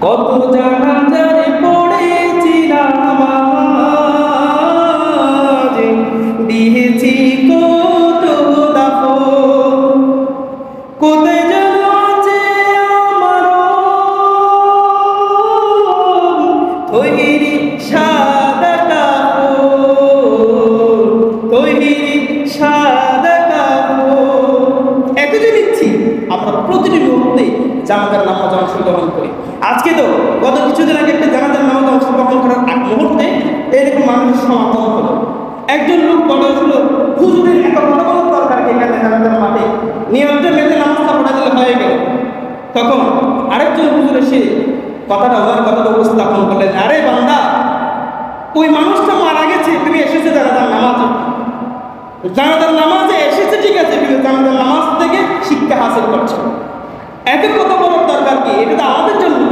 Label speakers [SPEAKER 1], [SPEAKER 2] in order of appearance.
[SPEAKER 1] কত জানাজারে পড়েছি নামাজ, দিয়েছি কত দাফন, কোথায় যেন আছে আমার তৈরি সাদা কাপড়, তৈরি সাদা কাপড়। এত যে নিচ্ছি আমরা প্রতিটি মুহূর্তে জানাজার নামাজ অংশগ্রহণ করি। আজকে তো গত কিছুদিন আগে একটা জানাজার নামাজ অংশগ্রহণ করার আগ মুহূর্তে এরকম মানুষের সমাগম হলো। একজন লোক বড় হলো, হুজুরের এত বড় বড় দরকার এখানে জানাজার মাঠে নিয়মিত মেতে নামাজটা পড়া দিলে হয়ে গেল। তখন আরেকজন হুজুর এসে কথাটা উপস্থাপন করলেন, আরে বান্দা, ওই মানুষটা মারা গেছে, তুমি এসেছে জানাজার নামাজে, জানাজার নামাজে এসেছে ঠিক আছে, কিন্তু জানাজার নামাজ থেকে শিক্ষা হাসিল করছে। এত কত বড় দরকার কি? এটা তো আমাদের জন্য।